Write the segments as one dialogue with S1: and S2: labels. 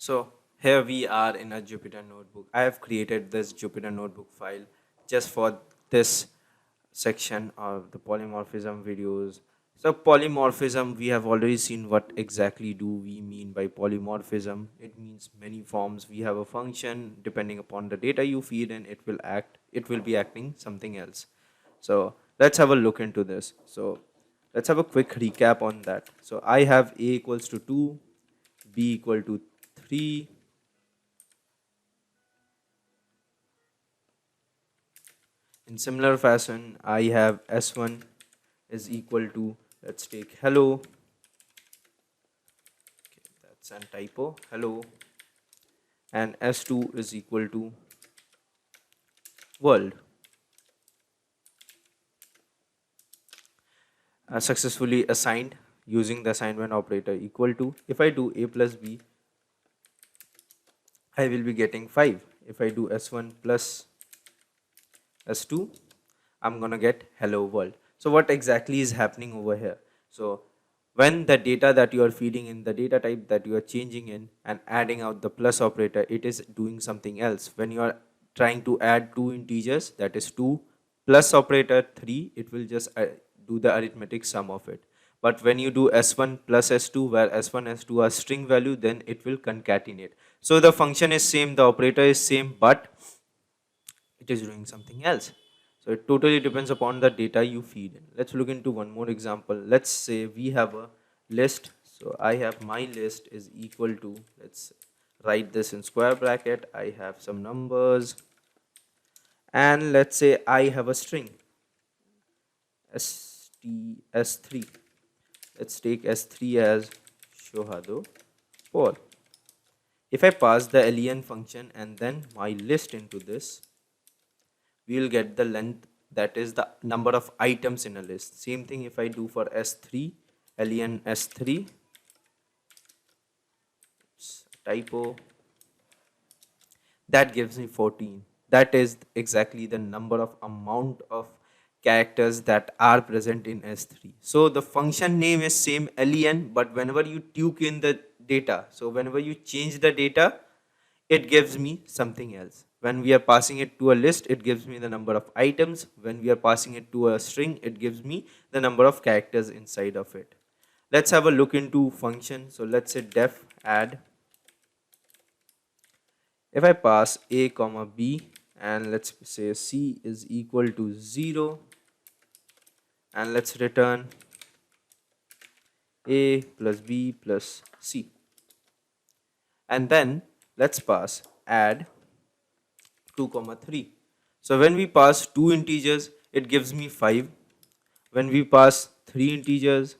S1: So here we are in a Jupyter notebook. I have created this Jupyter notebook file just for this section of the polymorphism videos. So polymorphism, we have already seen what exactly do we mean by polymorphism. It means many forms. We have a function, depending upon the data you feed in, it will be acting something else. So let's have a look into this. So let's have a quick recap on that. So I have a equals to 2, b equal to 3. In similar fashion, I have s1 is equal to, let's take hello. Okay, that's a typo, hello. And s2 is equal to world. Successfully assigned using the assignment operator equal to. If I do a plus b, I will be getting 5. If I do s1 plus s2, I'm gonna get hello world. So what exactly is happening over here? So when the data that you are feeding in, the data type that you are changing in and adding out the plus operator, it is doing something else. When you are trying to add two integers, that is 2 plus operator 3, it will just do the arithmetic sum of it. But when you do s1 plus s2, where s1 s2 are string value, then it will concatenate. So the function is same, the operator is same, but it is doing something else. So it totally depends upon the data you feed in. Let's look into one more example. Let's say we have a list. So I have my list is equal to, let's write this in square bracket. I have some numbers, and let's say I have a string s3. Let's take s3 as Shohado Paul. If I pass the len function and then my list into this, we will get the length, that is the number of items in a list. Same thing if I do for s3, len s3, typo, that gives me 14. That is exactly the number of amount of characters that are present in s3. So the function name is same len, but whenever you tuke in the data, so whenever you change the data, it gives me something else. When we are passing it to a list, it gives me the number of items. When we are passing it to a string, it gives me the number of characters inside of it. Let's have a look into function. So let's say def add. If I pass a comma b and let's say c is equal to 0, and let's return a plus b plus c, and then let's pass add 2 comma 3. So when we pass two integers, it gives me 5. When we pass three integers,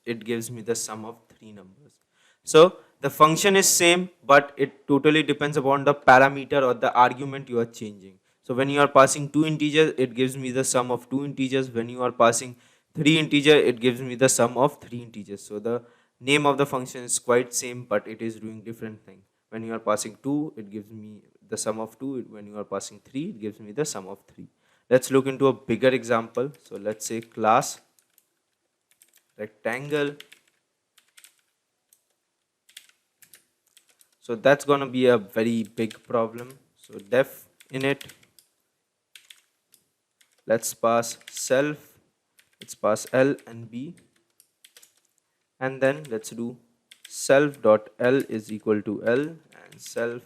S1: it gives me the sum of three numbers. So the function is same, but it totally depends upon the parameter or the argument you are changing. So when you are passing two integers, it gives me the sum of two integers. When you are passing three integer, it gives me the sum of three integers. So the name of the function is quite same, but it is doing different thing. When you are passing 2, it gives me the sum of 2. When you are passing 3, it gives me the sum of 3. Let's look into a bigger example. So let's say class rectangle. So that's going to be a very big problem. So def init, let's pass self, let's pass L and B, and then let's do self dot L is equal to L and self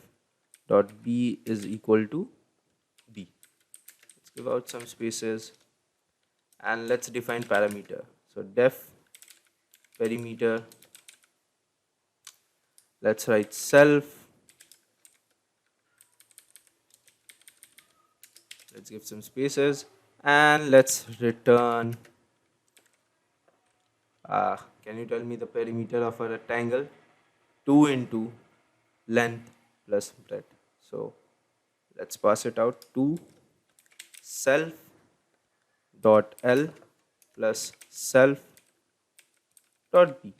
S1: dot B is equal to B. Let's give out some spaces and let's define parameter. So def perimeter, let's write self, let's give some spaces and let's return can you tell me the perimeter of a rectangle? 2 into length plus breadth. So let's pass it out to self dot L plus self dot B.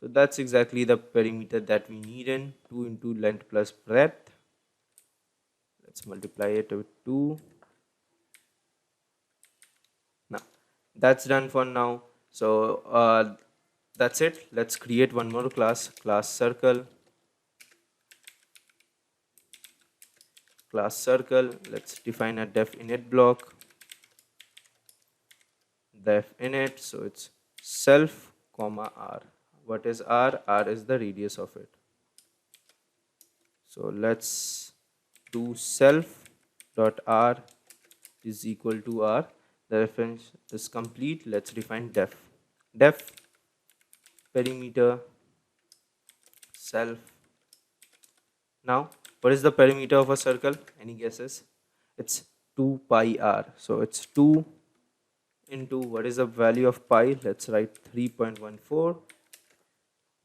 S1: So that's exactly the perimeter that we need in 2 into length plus breadth. Let's multiply it with 2. Now that's done for now. So that's it. Let's create one more class, class circle. Class circle, let's define a def init block, def init, so it's self comma r. What is r? R is the radius of it. So let's do self dot r is equal to r. The reference is complete. Let's define def perimeter self. Now what is the perimeter of a circle? Any guesses? It's 2 pi r. So it's 2 into what is the value of pi? Let's write 3.14.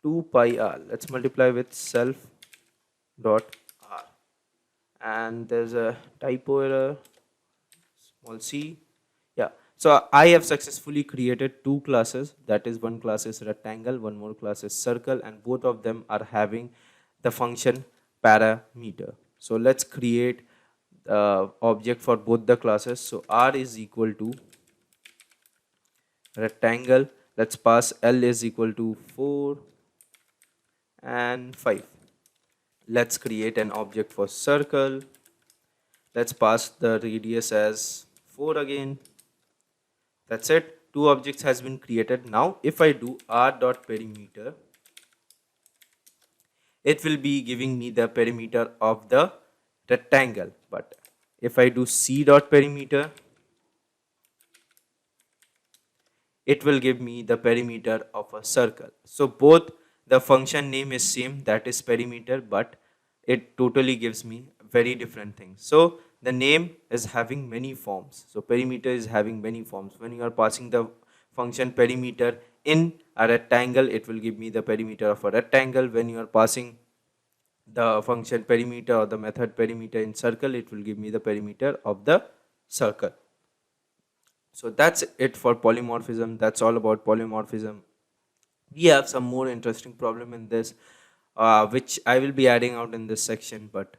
S1: 2 pi r. Let's multiply with self dot r. And there's a typo error, small c. Yeah. So I have successfully created two classes. That is, one class is rectangle, one more class is circle, and both of them are having the function parameter. So let's create the object for both the classes. So r is equal to rectangle. Let's pass L is equal to 4 and 5. Let's create an object for circle. Let's pass the radius as 4 again. That's it. Two objects has been created. Now if I do r dot perimeter, it will be giving me the perimeter of the rectangle. But if I do c dot perimeter, it will give me the perimeter of a circle. So both the function name is same, that is perimeter, but it totally gives me very different things. So the name is having many forms. So perimeter is having many forms. When you are passing the function perimeter in a rectangle, it will give me the perimeter of a rectangle. When you are passing the function perimeter or the method perimeter in circle, it will give me the perimeter of the circle. So that's it for polymorphism. That's all about polymorphism. We have some more interesting problem in this, which I will be adding out in this section, but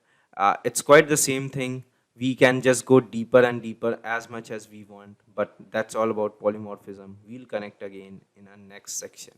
S1: it's quite the same thing. We can just go deeper and deeper as much as we want, but that's all about polymorphism. We'll connect again in our next section.